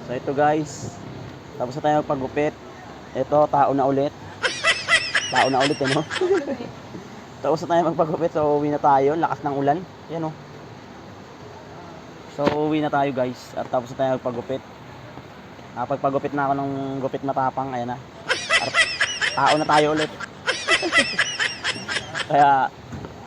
So ito guys, tapos na tayo magpagupit. Ito, tao na ulit. Tao na ulit, ano? Tapos na tayo magpagupit, so uwi na tayo. Lakas ng ulan. Yan, oh. So uwi na tayo guys. At tapos na tayo magpagupit. Pagpagupit na ako ng gupit matapang. Ayan na. Tao na tayo ulit. Kaya,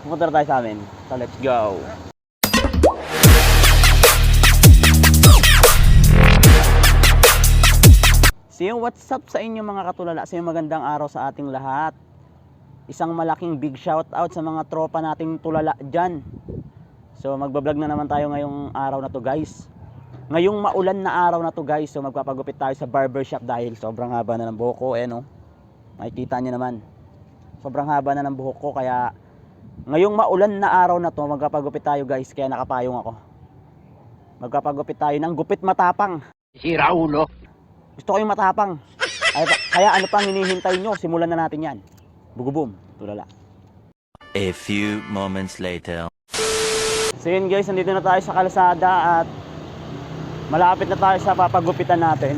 pumunta na tayo sa amin. So let's go. So what's up sa inyo mga katulala? So magandang araw sa ating lahat. Isang malaking big shout out sa mga tropa nating tulala dyan. So magbablog na naman tayo ngayong araw na to guys. Ngayong maulan na araw na to guys. So magpapagupit tayo sa barbershop dahil sobrang haba na ng buhok ko. No? Makikita nyo naman. Sobrang haba na ng buhok ko. Kaya ngayong maulan na araw na to magpapagupit tayo guys. Kaya nakapayong ako. Magpapagupit tayo ng gupit matapang. Sira ulo. Gusto ko yung matapang. Kaya ano pang hinihintay nyo? Simulan na natin yan. Bugubum, tulala. A few moments later. So yun guys, nandito na tayo sa kalsada at malapit na tayo sa papagupitan natin.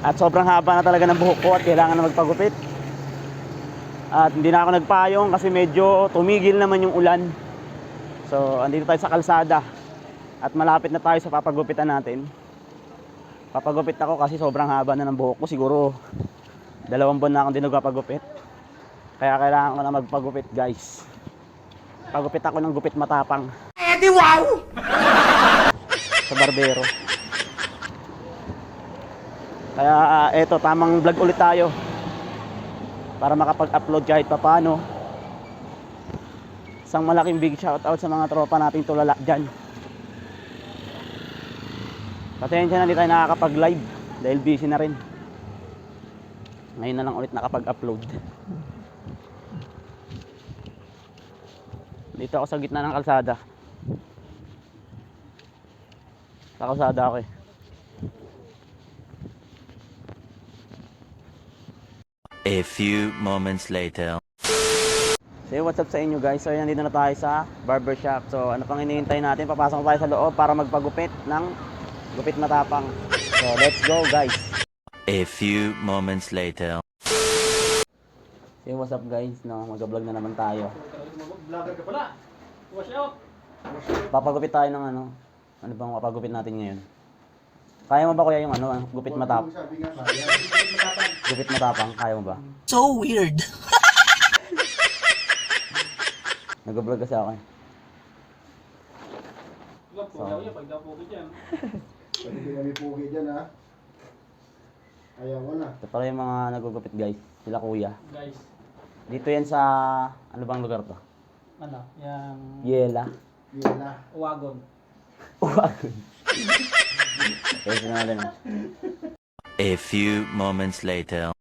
At sobrang haba na talaga ng buhok ko at kailangan na magpagupit. At hindi na ako nagpayong kasi medyo tumigil naman yung ulan. So andito tayo sa kalsada at malapit na tayo sa papagupitan natin. Papagupit ako kasi sobrang haba na ng buhok ko. Siguro 2 buwan na akong din nagpapagupit. Kaya kailangan ko na magpagupit guys. Pagupit ako ng gupit matapang. Di wow! Sa barbero. Kaya eto, tamang vlog ulit tayo. Para makapag-upload kahit papano. Isang malaking big shoutout sa mga tropa nating tulala dyan. Pasensya na, hindi tayo nakakapag-live dahil busy na rin. Ngayon na lang ulit nakapag-upload. Dito ako sa gitna ng kalsada. Sa kalsada ako eh. A few moments later. So what's up sa inyo guys? So nandito na tayo sa barbershop. So ano pang hinihintay natin? Papasok tayo sa loob para magpagupit ng gupit matapang. So let's go guys. A few moments later. So what's up guys? No, mag-vlog na naman tayo. Vlogger ka pala. Wash out. Papagupit tayo ng ano. Ano bang papagupit natin ngayon? Kaya mo ba kuya yung ano, gupit matapang? Gupit matapang, kaya mo ba? So weird. Nag-vlog kasi ako eh. Vlog po daw yan, pag daw po dyan. Pwede din kami pugi dyan ha. Ayaw ko na. Ito pala yung mga nagugupit guys. Sila kuya. Guys, Dito yan sa, ano bang lugar to? ano, yung Yela. Yan na. wagon. Uwagon. Kaya natin. A few moments later.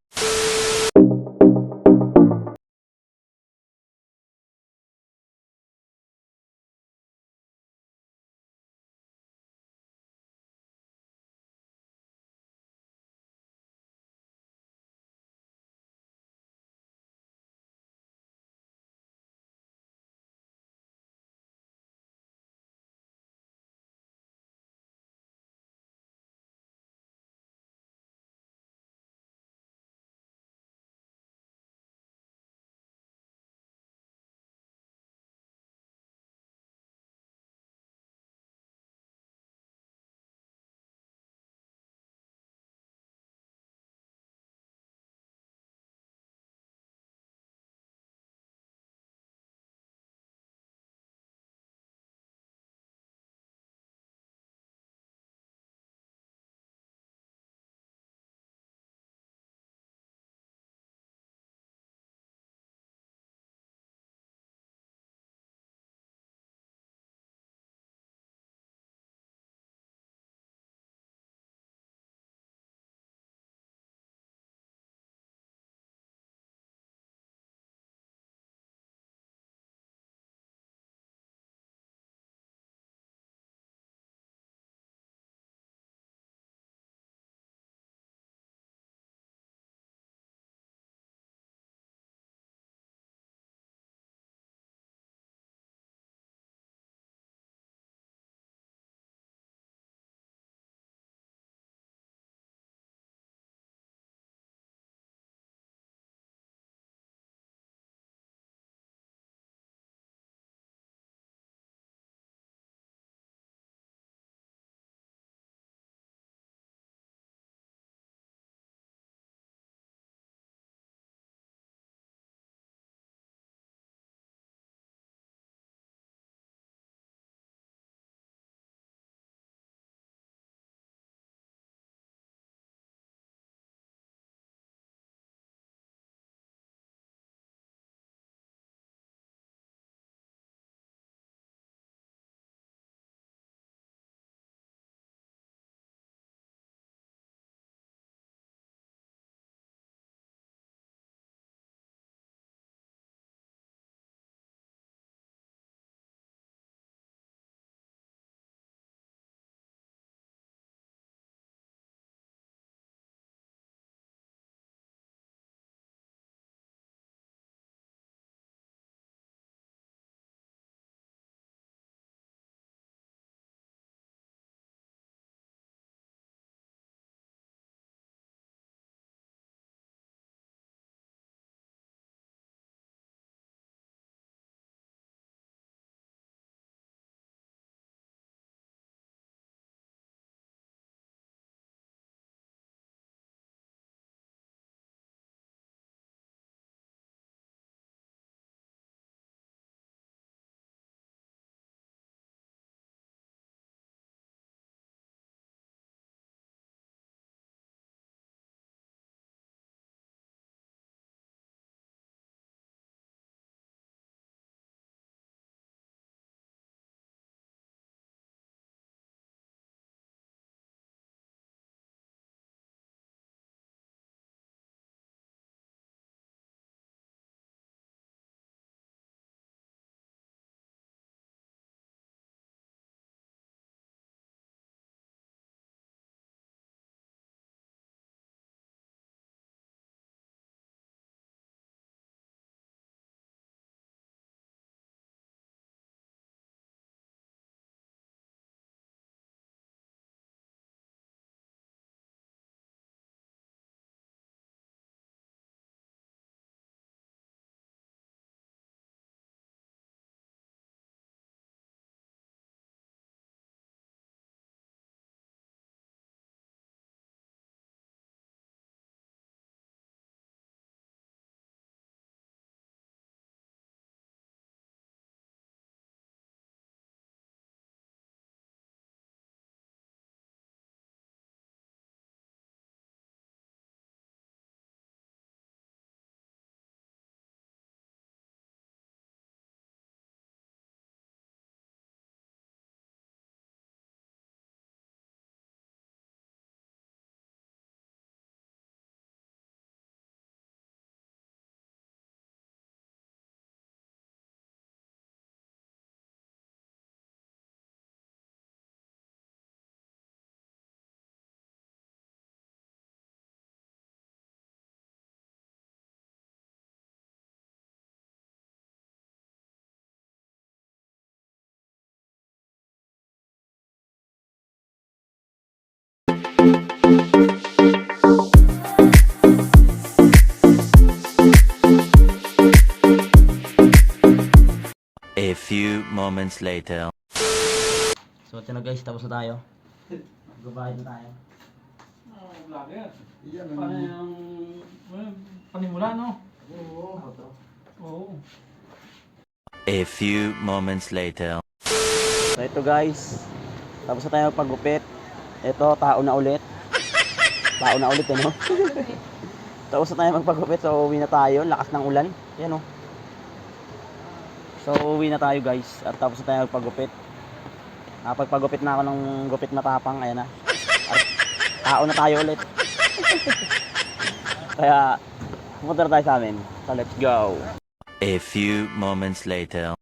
moments later. So ito na guys, tapos na tayo. Magbabayad na tayo. Oh, vlogger. Yan Paano ang... yung panimula, no? Oo. Oo. A few moments later. So ito guys, tapos na tayo magpagupit. Ito, tao na ulit. Tao na ulit, ano? Tapos na tayo magpagupit, so uwi na tayo. Lakas ng ulan. Yan o. So uwi na tayo guys, at tapos na tayo magpagupit. Nakapagpagupit na ako ng gupit matapang, ayan na. At tao na tayo ulit. Kaya, pumunta na tayo sa amin. So let's go. A few moments later.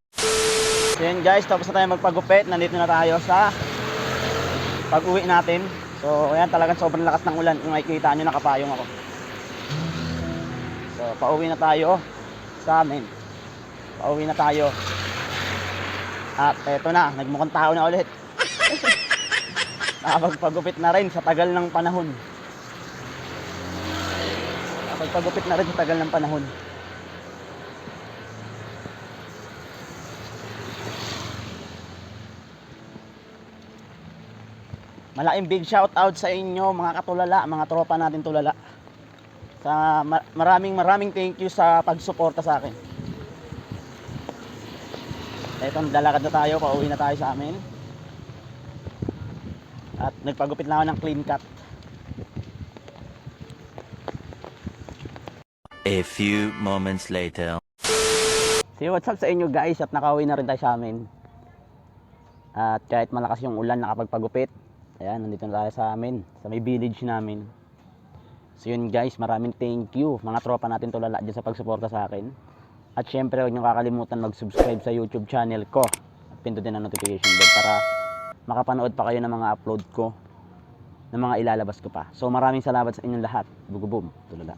So yun guys, tapos na tayo magpagupit. Nandito na tayo sa pag-uwi natin. So ayan, talagang sobrang lakas ng ulan. Kung makikita nyo, nakapayong ako. So pauwi na tayo sa amin. Pauwi na tayo. At eto na, nagmukhang tao na ulit. Nakapagpagupit na rin sa tagal ng panahon. Nakapagpagupit na rin sa tagal ng panahon. Malaking big shout out sa inyo mga katulala, mga tropa natin tulala. Sa maraming thank you sa pagsuporta sa akin. Eto, naglalakad na tayo, pauwi na tayo sa amin. At nagpagupit na ako ng clean cut. A few moments later. So what's up sa inyo guys, at nakauwi na rin tayo sa amin. At kahit malakas yung ulan, nakapagpagupit. Ayan, nandito na tayo sa amin, sa may village namin. So yun guys, maraming thank you mga tropa natin tulala dyan sa pagsuporta sa akin. At syempre, huwag nyo kakalimutan mag-subscribe sa YouTube channel ko. At pindutin ang notification bell para makapanood pa kayo ng mga upload ko, ng mga ilalabas ko pa. So maraming salamat sa inyong lahat. Bugubum, tulala.